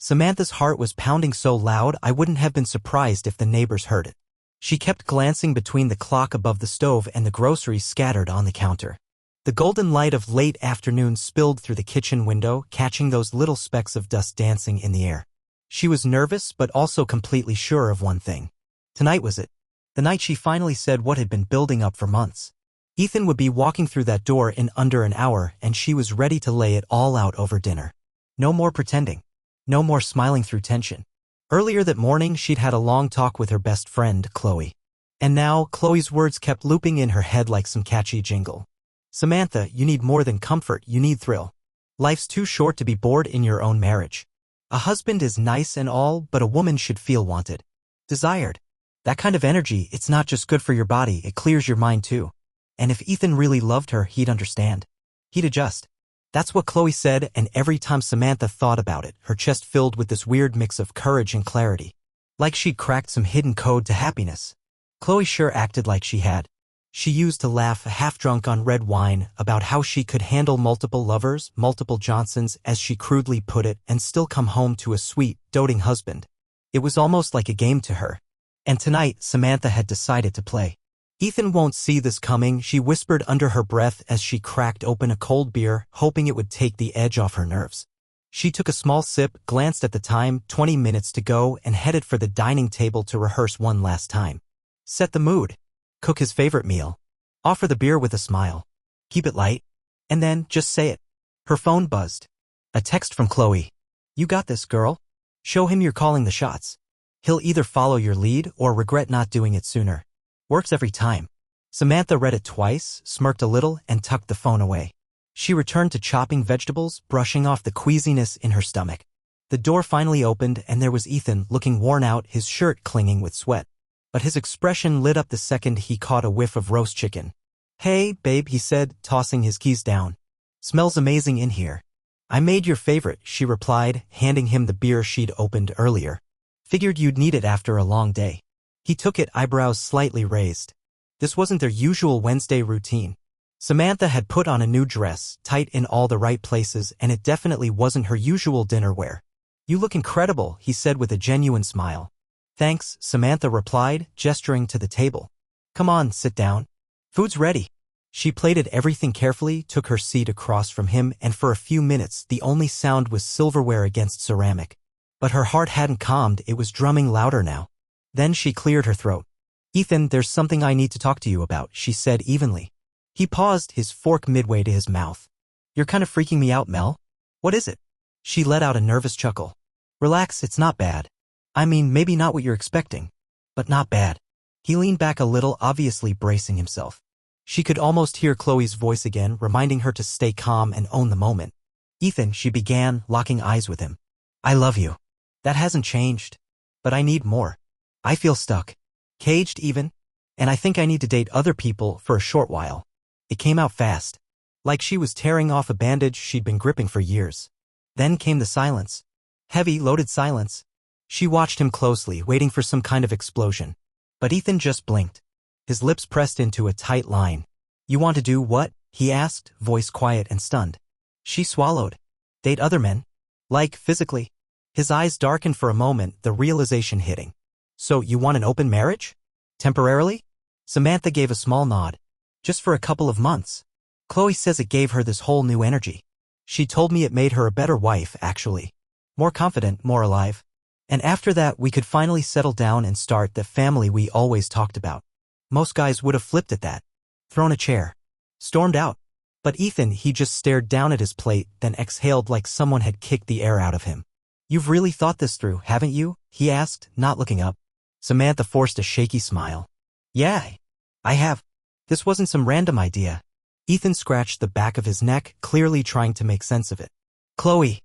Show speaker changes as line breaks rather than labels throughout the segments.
Samantha's heart was pounding so loud I wouldn't have been surprised if the neighbors heard it. She kept glancing between the clock above the stove and the groceries scattered on the counter. The golden light of late afternoon spilled through the kitchen window, catching those little specks of dust dancing in the air. She was nervous but also completely sure of one thing. Tonight was it. The night she finally said what had been building up for months. Ethan would be walking through that door in under an hour, and she was ready to lay it all out over dinner. No more pretending. No more smiling through tension. Earlier that morning she'd had a long talk with her best friend, Chloe. And now, Chloe's words kept looping in her head like some catchy jingle. Samantha, you need more than comfort, you need thrill. Life's too short to be bored in your own marriage. A husband is nice and all, but a woman should feel wanted. Desired. That kind of energy, it's not just good for your body, it clears your mind too. And if Ethan really loved her, he'd understand. He'd adjust. That's what Chloe said, and every time Samantha thought about it, her chest filled with this weird mix of courage and clarity. Like she'd cracked some hidden code to happiness. Chloe sure acted like she had. She used to laugh, half-drunk on red wine, about how she could handle multiple lovers, multiple Johnsons, as she crudely put it, and still come home to a sweet, doting husband. It was almost like a game to her. And tonight, Samantha had decided to play. Ethan won't see this coming, she whispered under her breath as she cracked open a cold beer, hoping it would take the edge off her nerves. She took a small sip, glanced at the time, 20 minutes to go, and headed for the dining table to rehearse one last time. Set the mood. Cook his favorite meal. Offer the beer with a smile. Keep it light. And then, just say it. Her phone buzzed. A text from Chloe. You got this, girl. Show him you're calling the shots. He'll either follow your lead or regret not doing it sooner. Works every time. Samantha read it twice, smirked a little, and tucked the phone away. She returned to chopping vegetables, brushing off the queasiness in her stomach. The door finally opened, and there was Ethan, looking worn out, his shirt clinging with sweat. But his expression lit up the second he caught a whiff of roast chicken. Hey, babe, he said, tossing his keys down. Smells amazing in here. I made your favorite, she replied, handing him the beer she'd opened earlier. Figured you'd need it after a long day. He took it, eyebrows slightly raised. This wasn't their usual Wednesday routine. Samantha had put on a new dress, tight in all the right places, and it definitely wasn't her usual dinner wear. You look incredible, he said with a genuine smile. Thanks, Samantha replied, gesturing to the table. Come on, sit down. Food's ready. She plated everything carefully, took her seat across from him, and for a few minutes the only sound was silverware against ceramic. But her heart hadn't calmed, it was drumming louder now. Then she cleared her throat. Ethan, there's something I need to talk to you about, she said evenly. He paused, his fork midway to his mouth. You're kind of freaking me out, Mel. What is it? She let out a nervous chuckle. Relax, it's not bad. I mean, maybe not what you're expecting. But not bad. He leaned back a little, obviously bracing himself. She could almost hear Chloe's voice again, reminding her to stay calm and own the moment. Ethan, she began, locking eyes with him. I love you. That hasn't changed. But I need more. I feel stuck. Caged even. And I think I need to date other people for a short while. It came out fast. Like she was tearing off a bandage she'd been gripping for years. Then came the silence. Heavy, loaded silence. She watched him closely, waiting for some kind of explosion. But Ethan just blinked. His lips pressed into a tight line. You want to do what? He asked, voice quiet and stunned. She swallowed. Date other men? Like, physically? His eyes darkened for a moment, the realization hitting. So you want an open marriage? Temporarily? Samantha gave a small nod. Just for a couple of months. Chloe says it gave her this whole new energy. She told me it made her a better wife, actually. More confident, more alive. And after that we could finally settle down and start the family we always talked about. Most guys would have flipped at that. Thrown a chair. Stormed out. But Ethan, he just stared down at his plate, then exhaled like someone had kicked the air out of him. You've really thought this through, haven't you? He asked, not looking up. Samantha forced a shaky smile. Yeah, I have. This wasn't some random idea. Ethan scratched the back of his neck, clearly trying to make sense of it. Chloe.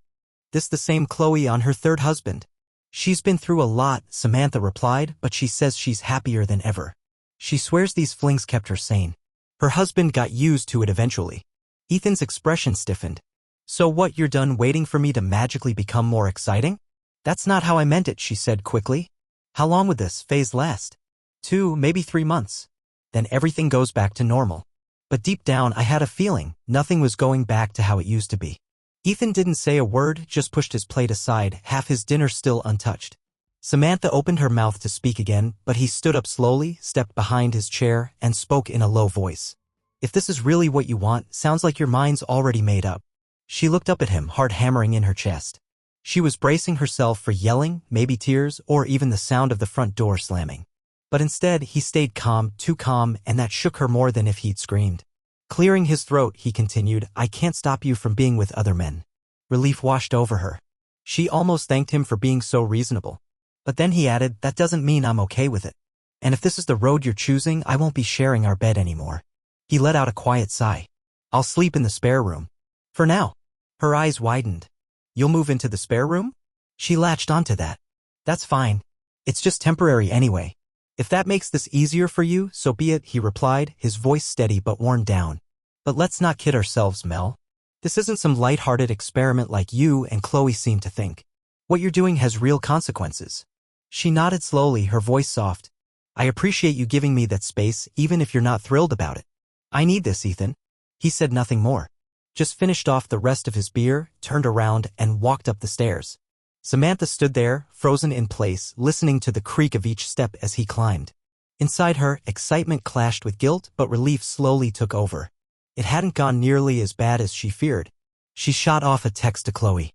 This the same Chloe on her third husband. She's been through a lot, Samantha replied, but she says she's happier than ever. She swears these flings kept her sane. Her husband got used to it eventually. Ethan's expression stiffened. So what, you're done waiting for me to magically become more exciting? That's not how I meant it, she said quickly. How long would this phase last? 2, maybe 3 months. Then everything goes back to normal. But deep down I had a feeling nothing was going back to how it used to be. Ethan didn't say a word, just pushed his plate aside, half his dinner still untouched. Samantha opened her mouth to speak again, but he stood up slowly, stepped behind his chair, and spoke in a low voice. If this is really what you want, sounds like your mind's already made up. She looked up at him, heart hammering in her chest. She was bracing herself for yelling, maybe tears, or even the sound of the front door slamming. But instead, he stayed calm, too calm, and that shook her more than if he'd screamed. Clearing his throat, he continued, I can't stop you from being with other men. Relief washed over her. She almost thanked him for being so reasonable. But then he added, that doesn't mean I'm okay with it. And if this is the road you're choosing, I won't be sharing our bed anymore. He let out a quiet sigh. I'll sleep in the spare room. For now. Her eyes widened. You'll move into the spare room? She latched onto that. That's fine. It's just temporary anyway. If that makes this easier for you, so be it, he replied, his voice steady but worn down. But let's not kid ourselves, Mel. This isn't some light-hearted experiment like you and Chloe seem to think. What you're doing has real consequences. She nodded slowly, her voice soft. I appreciate you giving me that space, even if you're not thrilled about it. I need this, Ethan. He said nothing more. Just finished off the rest of his beer, turned around, and walked up the stairs. Samantha stood there, frozen in place, listening to the creak of each step as he climbed. Inside her, excitement clashed with guilt, but relief slowly took over. It hadn't gone nearly as bad as she feared. She shot off a text to Chloe.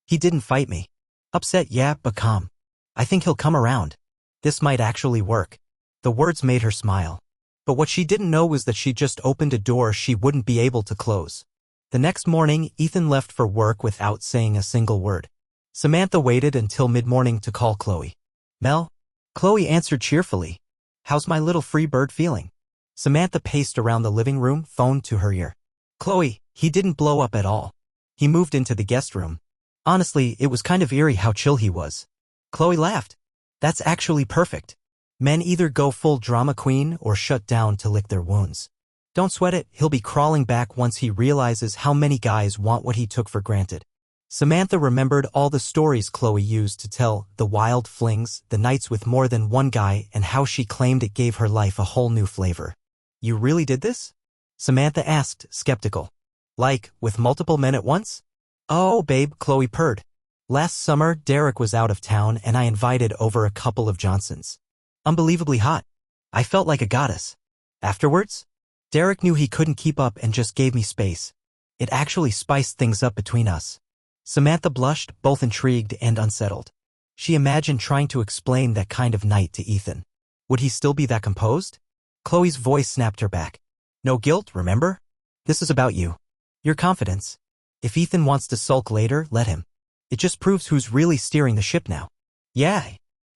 He didn't fight me. Upset, yeah, but calm. I think he'll come around. This might actually work. The words made her smile. But what she didn't know was that she just opened a door she wouldn't be able to close. The next morning, Ethan left for work without saying a single word. Samantha waited until mid-morning to call Chloe. Mel? Chloe answered cheerfully. How's my little free bird feeling? Samantha paced around the living room, phone to her ear. Chloe, he didn't blow up at all. He moved into the guest room. Honestly, it was kind of eerie how chill he was. Chloe laughed. That's actually perfect. Men either go full drama queen or shut down to lick their wounds. Don't sweat it, he'll be crawling back once he realizes how many guys want what he took for granted. Samantha remembered all the stories Chloe used to tell, the wild flings, the nights with more than one guy, and how she claimed it gave her life a whole new flavor. You really did this? Samantha asked, skeptical. Like, with multiple men at once? Oh, babe, Chloe purred. Last summer, Derek was out of town and I invited over a couple of Johnsons. Unbelievably hot. I felt like a goddess. Afterwards, Derek knew he couldn't keep up and just gave me space. It actually spiced things up between us. Samantha blushed, both intrigued and unsettled. She imagined trying to explain that kind of night to Ethan. Would he still be that composed? Chloe's voice snapped her back. No guilt, remember? This is about you. Your confidence. If Ethan wants to sulk later, let him. It just proves who's really steering the ship now. Yeah.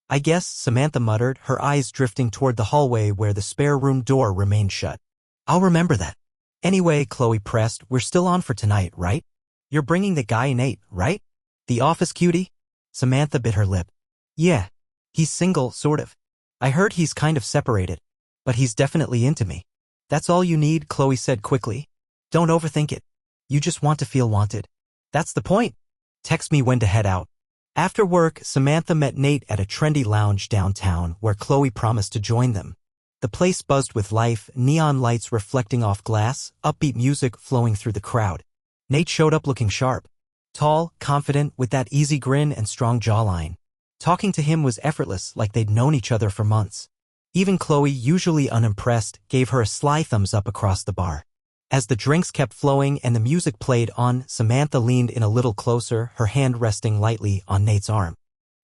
I guess, Samantha muttered, her eyes drifting toward the hallway where the spare room door remained shut. I'll remember that. Anyway, Chloe pressed, we're still on for tonight, right? You're bringing the guy Nate, right? The office cutie? Samantha bit her lip. Yeah. He's single, sort of. I heard he's kind of separated. But he's definitely into me. That's all you need, Chloe said quickly. Don't overthink it. You just want to feel wanted. That's the point. Text me when to head out. After work, Samantha met Nate at a trendy lounge downtown where Chloe promised to join them. The place buzzed with life, neon lights reflecting off glass, upbeat music flowing through the crowd. Nate showed up looking sharp. Tall, confident, with that easy grin and strong jawline. Talking to him was effortless, like they'd known each other for months. Even Chloe, usually unimpressed, gave her a sly thumbs up across the bar. As the drinks kept flowing and the music played on, Samantha leaned in a little closer, her hand resting lightly on Nate's arm.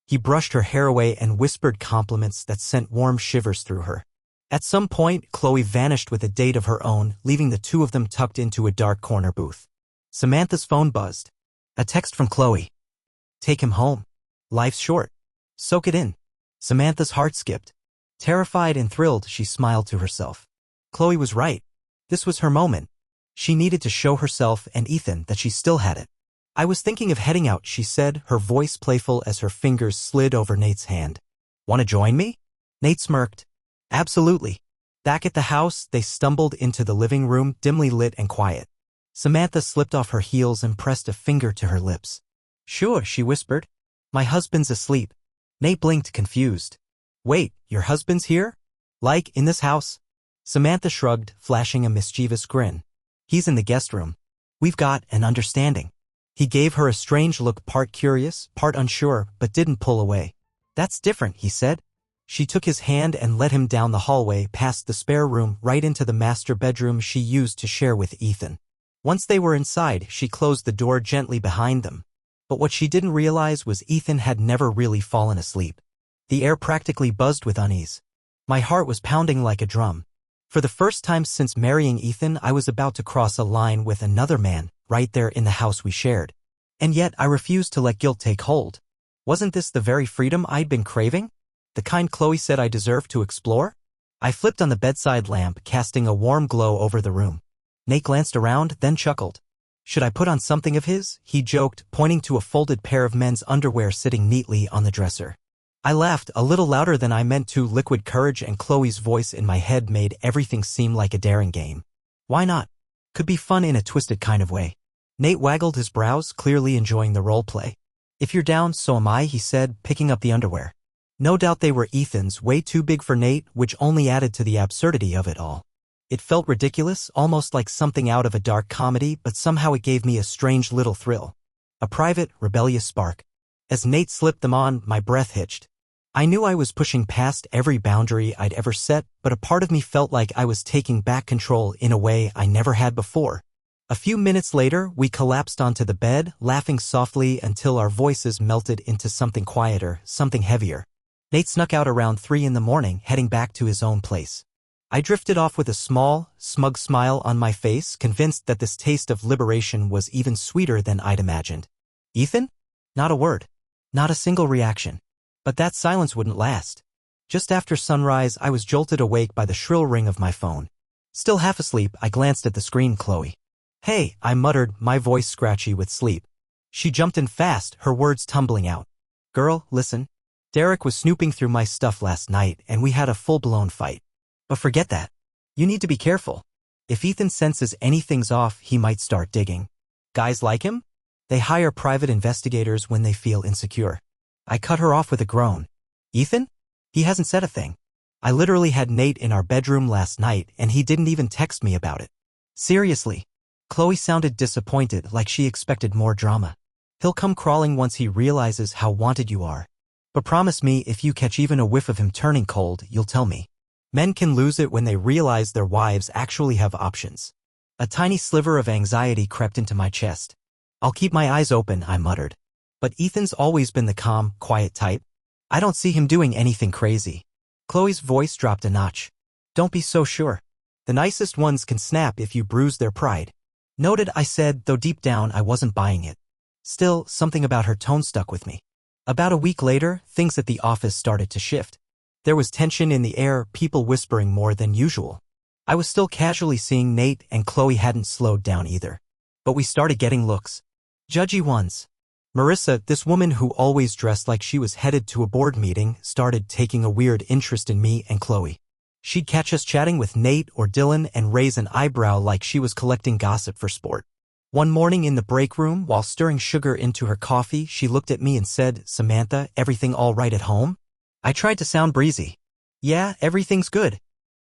He brushed her hair away and whispered compliments that sent warm shivers through her. At some point, Chloe vanished with a date of her own, leaving the two of them tucked into a dark corner booth. Samantha's phone buzzed. A text from Chloe. Take him home. Life's short. Soak it in. Samantha's heart skipped. Terrified and thrilled, she smiled to herself. Chloe was right. This was her moment. She needed to show herself and Ethan that she still had it. I was thinking of heading out, she said, her voice playful as her fingers slid over Nate's hand. Want to join me? Nate smirked. Absolutely. Back at the house, they stumbled into the living room, dimly lit and quiet. Samantha slipped off her heels and pressed a finger to her lips. Sure, she whispered. My husband's asleep. Nate blinked, confused. Wait, your husband's here? Like, in this house? Samantha shrugged, flashing a mischievous grin. He's in the guest room. We've got an understanding. He gave her a strange look, part curious, part unsure, but didn't pull away. "That's different," he said. She took his hand and led him down the hallway past the spare room right into the master bedroom she used to share with Ethan. Once they were inside, she closed the door gently behind them. But what she didn't realize was Ethan had never really fallen asleep. The air practically buzzed with unease. My heart was pounding like a drum. For the first time since marrying Ethan, I was about to cross a line with another man, right there in the house we shared. And yet I refused to let guilt take hold. Wasn't this the very freedom I'd been craving? The kind Chloe said I deserved to explore? I flipped on the bedside lamp, casting a warm glow over the room. Nate glanced around, then chuckled. "Should I put on something of his?" he joked, pointing to a folded pair of men's underwear sitting neatly on the dresser. I laughed, a little louder than I meant to. Liquid courage and Chloe's voice in my head made everything seem like a daring game. Why not? Could be fun in a twisted kind of way. Nate waggled his brows, clearly enjoying the role play. "If you're down, so am I," he said, picking up the underwear. No doubt they were Ethan's, way too big for Nate, which only added to the absurdity of it all. It felt ridiculous, almost like something out of a dark comedy, but somehow it gave me a strange little thrill. A private, rebellious spark. As Nate slipped them on, my breath hitched. I knew I was pushing past every boundary I'd ever set, but a part of me felt like I was taking back control in a way I never had before. A few minutes later, we collapsed onto the bed, laughing softly until our voices melted into something quieter, something heavier. Nate snuck out around 3 in the morning, heading back to his own place. I drifted off with a small, smug smile on my face, convinced that this taste of liberation was even sweeter than I'd imagined. "Ethan?" Not a word. Not a single reaction. But that silence wouldn't last. Just after sunrise, I was jolted awake by the shrill ring of my phone. Still half asleep, I glanced at the screen. "Chloe." "Hey," I muttered, my voice scratchy with sleep. She jumped in fast, her words tumbling out. "Girl, listen. Derek was snooping through my stuff last night, and we had a full-blown fight. But forget that. You need to be careful. If Ethan senses anything's off, he might start digging. Guys like him? They hire private investigators when they feel insecure." I cut her off with a groan. "Ethan? He hasn't said a thing. I literally had Nate in our bedroom last night, and he didn't even text me about it." "Seriously?" Chloe sounded disappointed, like she expected more drama. "He'll come crawling once he realizes how wanted you are. But promise me, if you catch even a whiff of him turning cold, you'll tell me. Men can lose it when they realize their wives actually have options." A tiny sliver of anxiety crept into my chest. "I'll keep my eyes open," I muttered. "But Ethan's always been the calm, quiet type. I don't see him doing anything crazy." Chloe's voice dropped a notch. "Don't be so sure. The nicest ones can snap if you bruise their pride." "Noted," I said, though deep down I wasn't buying it. Still, something about her tone stuck with me. About a week later, things at the office started to shift. There was tension in the air, people whispering more than usual. I was still casually seeing Nate, and Chloe hadn't slowed down either. But we started getting looks. Judgy ones. Marissa, this woman who always dressed like she was headed to a board meeting, started taking a weird interest in me and Chloe. She'd catch us chatting with Nate or Dylan and raise an eyebrow like she was collecting gossip for sport. One morning in the break room, while stirring sugar into her coffee, she looked at me and said, "Samantha, everything all right at home?" I tried to sound breezy. "Yeah, everything's good."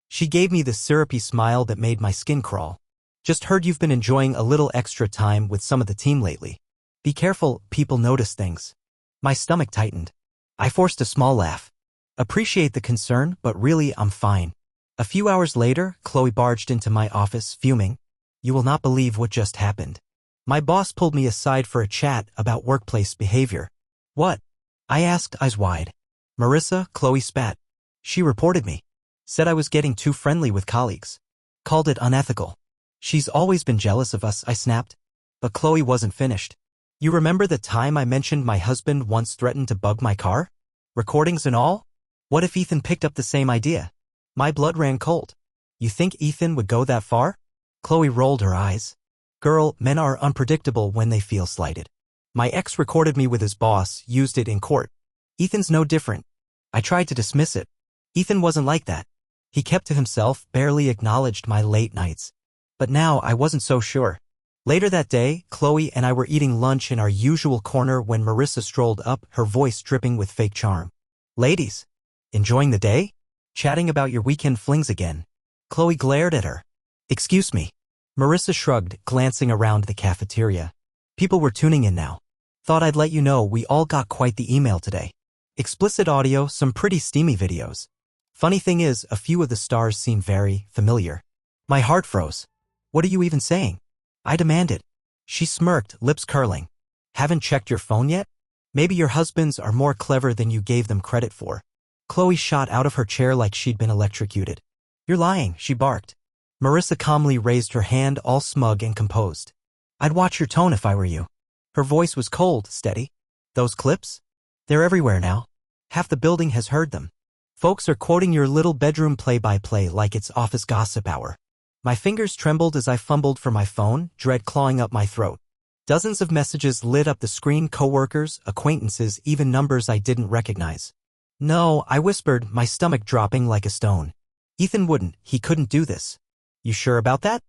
She gave me the syrupy smile that made my skin crawl. "Just heard you've been enjoying a little extra time with some of the team lately. Be careful, people notice things." My stomach tightened. I forced a small laugh. "Appreciate the concern, but really I'm fine." A few hours later, Chloe barged into my office, fuming. "You will not believe what just happened." My boss pulled me aside for a chat about workplace behavior. "What?" I asked, eyes wide. "Marissa," Chloe spat. "She reported me. Said I was getting too friendly with colleagues. Called it unethical. She's always been jealous of us," I snapped. But Chloe wasn't finished. "You remember the time I mentioned my husband once threatened to bug my car? Recordings and all? What if Ethan picked up the same idea?" My blood ran cold. "You think Ethan would go that far?" Chloe rolled her eyes. "Girl, men are unpredictable when they feel slighted. My ex recorded me with his boss, used it in court. Ethan's no different." I tried to dismiss it. Ethan wasn't like that. He kept to himself, barely acknowledged my late nights. But now I wasn't so sure. Later that day, Chloe and I were eating lunch in our usual corner when Marissa strolled up, her voice dripping with fake charm. "Ladies, enjoying the day? Chatting about your weekend flings again?" Chloe glared at her. "Excuse me." Marissa shrugged, glancing around the cafeteria. People were tuning in now. Thought I'd let you know we all got quite the email today. Explicit audio, some pretty steamy videos. Funny thing is, a few of the stars seem very familiar. My heart froze. What are you even saying? I demanded. She smirked, lips curling. Haven't checked your phone yet? Maybe your husbands are more clever than you gave them credit for. Chloe shot out of her chair like she'd been electrocuted. You're lying, she barked. Marissa calmly raised her hand, all smug and composed. I'd watch your tone if I were you. Her voice was cold, steady. Those clips? They're everywhere now. Half the building has heard them. Folks are quoting your little bedroom play-by-play like it's office gossip hour. My fingers trembled as I fumbled for my phone, dread clawing up my throat. Dozens of messages lit up the screen, coworkers, acquaintances, even numbers I didn't recognize. No, I whispered, my stomach dropping like a stone. Ethan wouldn't, he couldn't do this. You sure about that?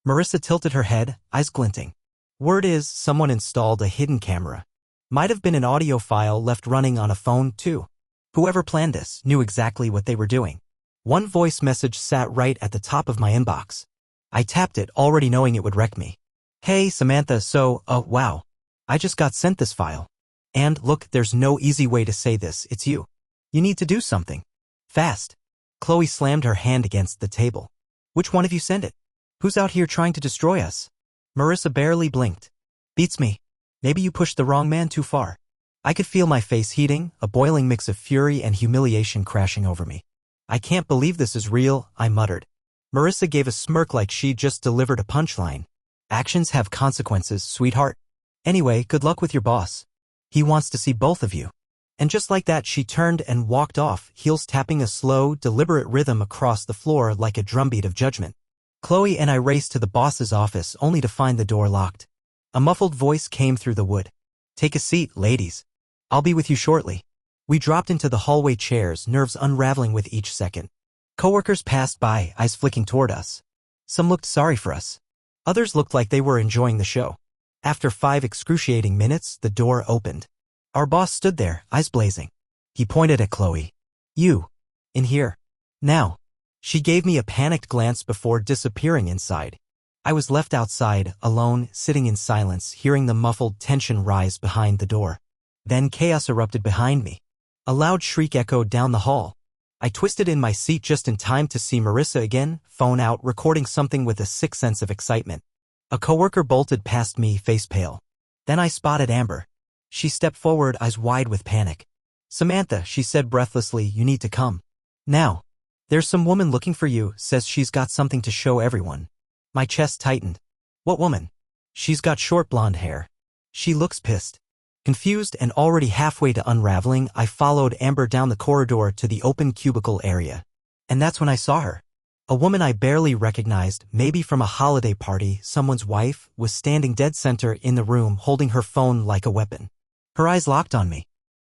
Marissa tilted her head, eyes glinting. Word is, someone installed a hidden camera. Might have been an audio file left running on a phone, too. Whoever planned this knew exactly what they were doing. One voice message sat right at the top of my inbox. I tapped it, already knowing it would wreck me. Hey, Samantha, wow. I just got sent this file. And, look, there's no easy way to say this, it's you. You need to do something. Fast. Chloe slammed her hand against the table. Which one of you sent it? Who's out here trying to destroy us? Marissa barely blinked. Beats me. Maybe you pushed the wrong man too far. I could feel my face heating, a boiling mix of fury and humiliation crashing over me. I can't believe this is real, I muttered. Marissa gave a smirk like she'd just delivered a punchline. Actions have consequences, sweetheart. Anyway, good luck with your boss. He wants to see both of you. And just like that, she turned and walked off, heels tapping a slow, deliberate rhythm across the floor like a drumbeat of judgment. Chloe and I raced to the boss's office only to find the door locked. A muffled voice came through the wood. Take a seat, ladies. I'll be with you shortly. We dropped into the hallway chairs, nerves unraveling with each second. Coworkers passed by, eyes flicking toward us. Some looked sorry for us. Others looked like they were enjoying the show. After 5 excruciating minutes, the door opened. Our boss stood there, eyes blazing. He pointed at Chloe. You. In here. Now. She gave me a panicked glance before disappearing inside. I was left outside, alone, sitting in silence, hearing the muffled tension rise behind the door. Then chaos erupted behind me. A loud shriek echoed down the hall. I twisted in my seat just in time to see Marissa again, phone out, recording something with a sick sense of excitement. A coworker bolted past me, face pale. Then I spotted Amber. She stepped forward, eyes wide with panic. Samantha, she said breathlessly, you need to come. Now. There's some woman looking for you, says she's got something to show everyone. My chest tightened. What woman? She's got short blonde hair. She looks pissed. Confused and already halfway to unraveling, I followed Amber down the corridor to the open cubicle area. And that's when I saw her. A woman I barely recognized, maybe from a holiday party, someone's wife, was standing dead center in the room holding her phone like a weapon. Her eyes locked on me.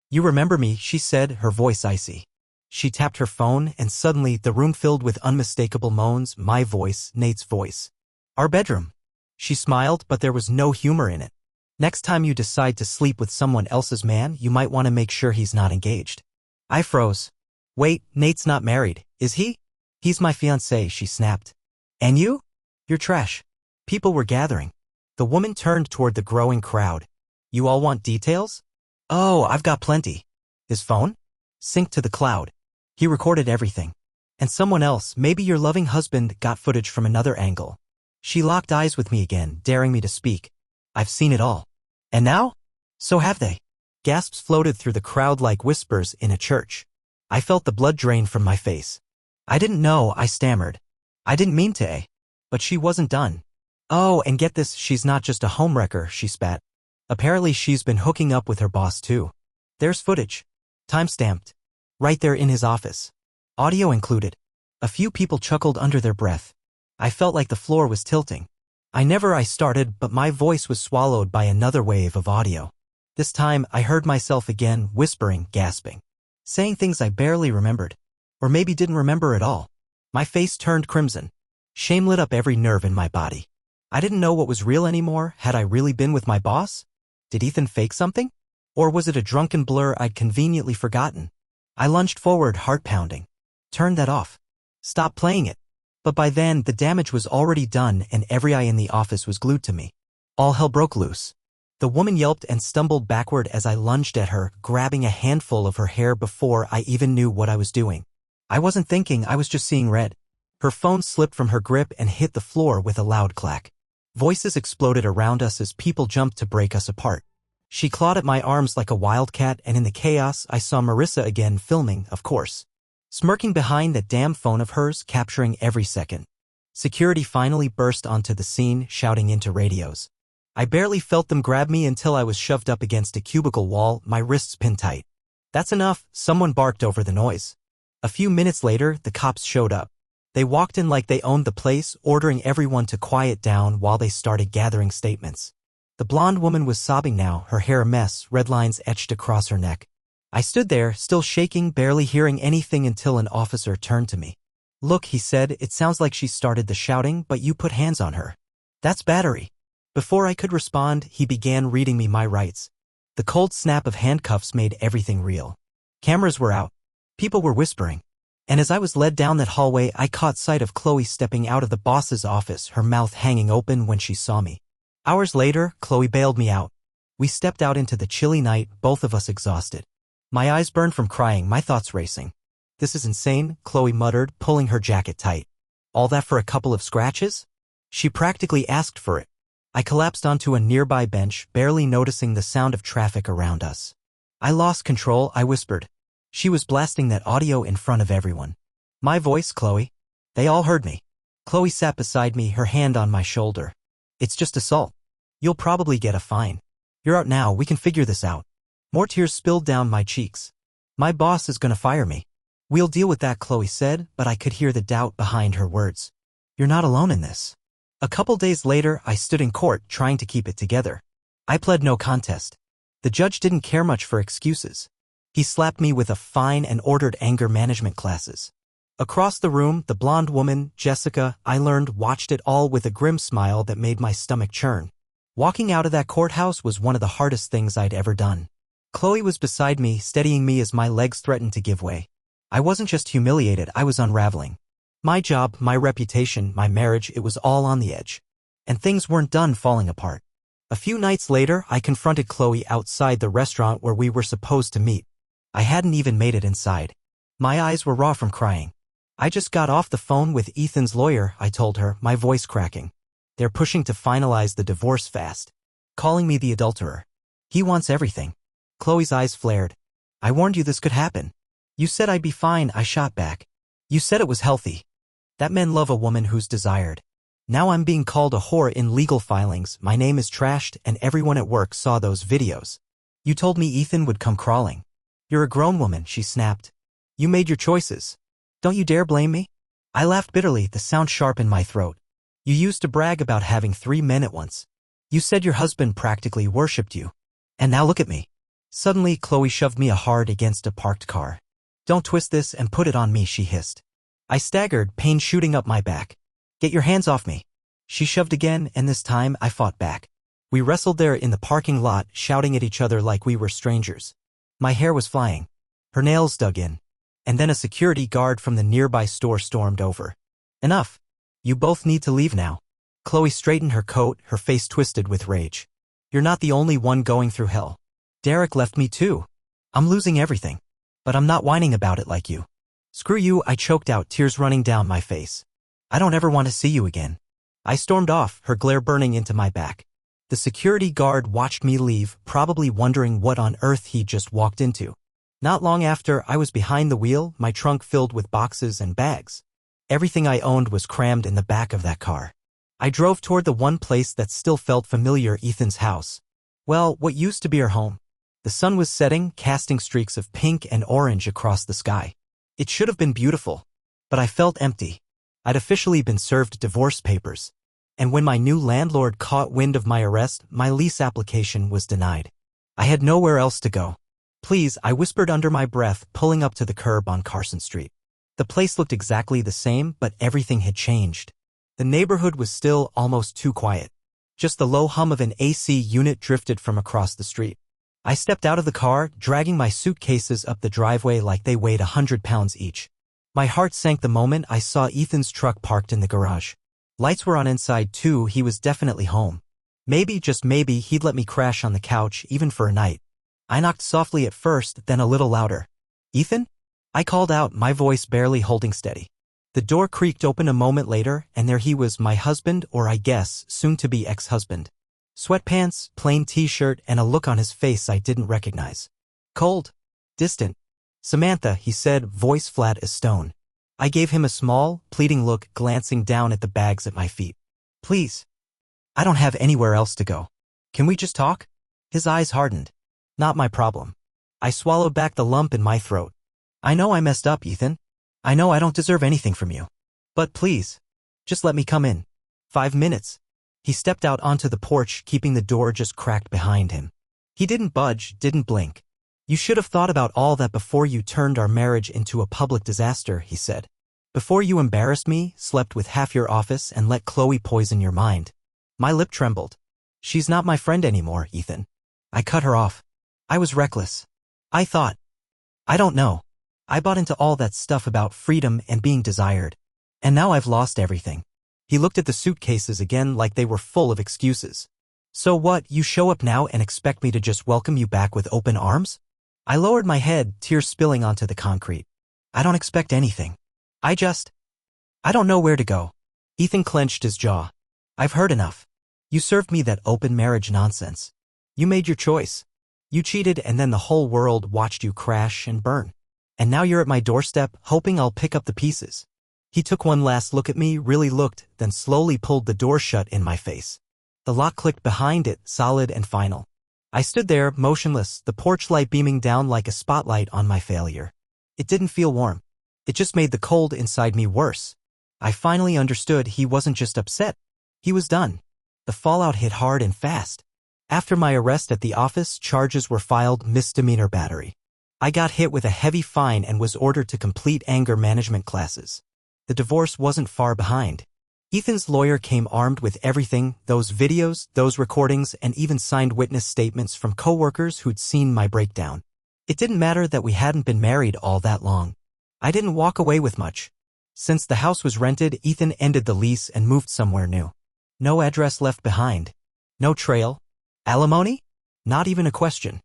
You remember me, she said, her voice icy. She tapped her phone, and suddenly the room filled with unmistakable moans, my voice, Nate's voice. Our bedroom. She smiled, but there was no humor in it. Next time you decide to sleep with someone else's man, you might want to make sure he's not engaged. I froze. Wait, Nate's not married, is he? He's my fiancé, she snapped. And you? You're trash. People were gathering. The woman turned toward the growing crowd. You all want details? Oh, I've got plenty. His phone? Synced to the cloud. He recorded everything. And someone else, maybe your loving husband, got footage from another angle. She locked eyes with me again, daring me to speak. I've seen it all. And now? So have they. Gasps floated through the crowd like whispers in a church. I felt the blood drain from my face. I didn't know, I stammered. I didn't mean to, But she wasn't done. Oh, and get this, she's not just a homewrecker, she spat. Apparently she's been hooking up with her boss too. There's footage. Time-stamped. Right there in his office. Audio included. A few people chuckled under their breath. I felt like the floor was tilting. I started, but my voice was swallowed by another wave of audio. This time, I heard myself again, whispering, gasping. Saying things I barely remembered. Or maybe didn't remember at all. My face turned crimson. Shame lit up every nerve in my body. I didn't know what was real anymore. Had I really been with my boss? Did Ethan fake something? Or was it a drunken blur I'd conveniently forgotten? I lunged forward, heart pounding. Turn that off. Stop playing it. But by then, the damage was already done and every eye in the office was glued to me. All hell broke loose. The woman yelped and stumbled backward as I lunged at her, grabbing a handful of her hair before I even knew what I was doing. I wasn't thinking, I was just seeing red. Her phone slipped from her grip and hit the floor with a loud clack. Voices exploded around us as people jumped to break us apart. She clawed at my arms like a wildcat, and in the chaos I saw Marissa again, filming, of course. Smirking behind that damn phone of hers, capturing every second. Security finally burst onto the scene, shouting into radios. I barely felt them grab me until I was shoved up against a cubicle wall, my wrists pinned tight. That's enough, someone barked over the noise. A few minutes later, the cops showed up. They walked in like they owned the place, ordering everyone to quiet down while they started gathering statements. The blonde woman was sobbing now, her hair a mess, red lines etched across her neck. I stood there, still shaking, barely hearing anything until an officer turned to me. "Look," he said, "it sounds like she started the shouting, but you put hands on her. That's battery." Before I could respond, he began reading me my rights. The cold snap of handcuffs made everything real. Cameras were out. People were whispering. And as I was led down that hallway, I caught sight of Chloe stepping out of the boss's office, her mouth hanging open when she saw me. Hours later, Chloe bailed me out. We stepped out into the chilly night, both of us exhausted. My eyes burned from crying, my thoughts racing. "This is insane," Chloe muttered, pulling her jacket tight. "All that for a couple of scratches?" She practically asked for it. I collapsed onto a nearby bench, barely noticing the sound of traffic around us. "I lost control," I whispered. She was blasting that audio in front of everyone. "My voice, Chloe." They all heard me. Chloe sat beside me, her hand on my shoulder. "It's just assault. You'll probably get a fine. You're out now, we can figure this out." More tears spilled down my cheeks. "My boss is gonna fire me." "We'll deal with that," Chloe said, but I could hear the doubt behind her words. "You're not alone in this." A couple days later, I stood in court, trying to keep it together. I pled no contest. The judge didn't care much for excuses. He slapped me with a fine and ordered anger management classes. Across the room, the blonde woman, Jessica, I learned, watched it all with a grim smile that made my stomach churn. Walking out of that courthouse was one of the hardest things I'd ever done. Chloe was beside me, steadying me as my legs threatened to give way. I wasn't just humiliated, I was unraveling. My job, my reputation, my marriage, it was all on the edge. And things weren't done falling apart. A few nights later, I confronted Chloe outside the restaurant where we were supposed to meet. I hadn't even made it inside. My eyes were raw from crying. "I just got off the phone with Ethan's lawyer," I told her, my voice cracking. "They're pushing to finalize the divorce fast. Calling me the adulterer. He wants everything." Chloe's eyes flared. "I warned you this could happen. You said I'd be fine," I shot back. "You said it was healthy. That men love a woman who's desired. Now I'm being called a whore in legal filings, my name is trashed, and everyone at work saw those videos. You told me Ethan would come crawling. You're a grown woman," she snapped. "You made your choices. Don't you dare blame me." I laughed bitterly, the sound sharp in my throat. "You used to brag about having 3 men at once. You said your husband practically worshipped you. And now look at me." Suddenly, Chloe shoved me hard against a parked car. "Don't twist this and put it on me," she hissed. I staggered, pain shooting up my back. "Get your hands off me." She shoved again, and this time I fought back. We wrestled there in the parking lot, shouting at each other like we were strangers. My hair was flying. Her nails dug in. And then a security guard from the nearby store stormed over. "Enough. You both need to leave now." Chloe straightened her coat, her face twisted with rage. "You're not the only one going through hell. Derek left me too. I'm losing everything. But I'm not whining about it like you." "Screw you," I choked out, tears running down my face. "I don't ever want to see you again." I stormed off, her glare burning into my back. The security guard watched me leave, probably wondering what on earth he'd just walked into. Not long after, I was behind the wheel, my trunk filled with boxes and bags. Everything I owned was crammed in the back of that car. I drove toward the one place that still felt familiar, Ethan's house. Well, what used to be our home. The sun was setting, casting streaks of pink and orange across the sky. It should have been beautiful. But I felt empty. I'd officially been served divorce papers. And when my new landlord caught wind of my arrest, my lease application was denied. I had nowhere else to go. "Please," I whispered under my breath, pulling up to the curb on Carson Street. The place looked exactly the same, but everything had changed. The neighborhood was still almost too quiet. Just the low hum of an AC unit drifted from across the street. I stepped out of the car, dragging my suitcases up the driveway like they weighed 100 pounds each. My heart sank the moment I saw Ethan's truck parked in the garage. Lights were on inside too, he was definitely home. Maybe, just maybe, he'd let me crash on the couch even for a night. I knocked softly at first, then a little louder. "Ethan?" I called out, my voice barely holding steady. The door creaked open a moment later, and there he was, my husband, or I guess, soon-to-be ex-husband. Sweatpants, plain t-shirt, and a look on his face I didn't recognize. Cold. Distant. "Samantha," he said, voice flat as stone. I gave him a small, pleading look, glancing down at the bags at my feet. "Please. I don't have anywhere else to go. Can we just talk?" His eyes hardened. "Not my problem." I swallowed back the lump in my throat. "I know I messed up, Ethan. I know I don't deserve anything from you. But please, just let me come in. 5 minutes. He stepped out onto the porch, keeping the door just cracked behind him. He didn't budge, didn't blink. "You should have thought about all that before you turned our marriage into a public disaster," he said. "Before you embarrassed me, slept with half your office, and let Chloe poison your mind." My lip trembled. "She's not my friend anymore, Ethan. I cut her off. I was reckless. I thought. I don't know. I bought into all that stuff about freedom and being desired. And now I've lost everything." He looked at the suitcases again like they were full of excuses. "So what, you show up now and expect me to just welcome you back with open arms?" I lowered my head, tears spilling onto the concrete. "I don't expect anything. I don't know where to go." Ethan clenched his jaw. "I've heard enough. You served me that open marriage nonsense. You made your choice. You cheated, and then the whole world watched you crash and burn. And now you're at my doorstep, hoping I'll pick up the pieces." He took one last look at me, really looked, then slowly pulled the door shut in my face. The lock clicked behind it, solid and final. I stood there, motionless, the porch light beaming down like a spotlight on my failure. It didn't feel warm. It just made the cold inside me worse. I finally understood he wasn't just upset. He was done. The fallout hit hard and fast. After my arrest at the office, charges were filed, misdemeanor battery. I got hit with a heavy fine and was ordered to complete anger management classes. The divorce wasn't far behind. Ethan's lawyer came armed with everything, those videos, those recordings, and even signed witness statements from coworkers who'd seen my breakdown. It didn't matter that we hadn't been married all that long. I didn't walk away with much. Since the house was rented, Ethan ended the lease and moved somewhere new. No address left behind. No trail. Alimony? Not even a question.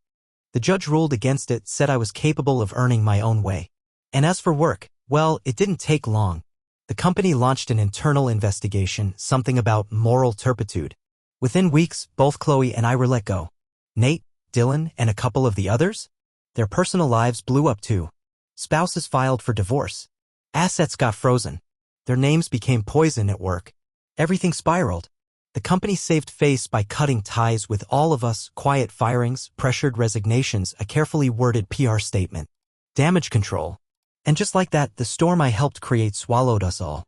The judge ruled against it, said I was capable of earning my own way. And as for work, well, it didn't take long. The company launched an internal investigation, something about moral turpitude. Within weeks, both Chloe and I were let go. Nate, Dylan, and a couple of the others? Their personal lives blew up too. Spouses filed for divorce. Assets got frozen. Their names became poison at work. Everything spiraled. The company saved face by cutting ties with all of us, quiet firings, pressured resignations, a carefully worded PR statement. Damage control. And just like that, the storm I helped create swallowed us all.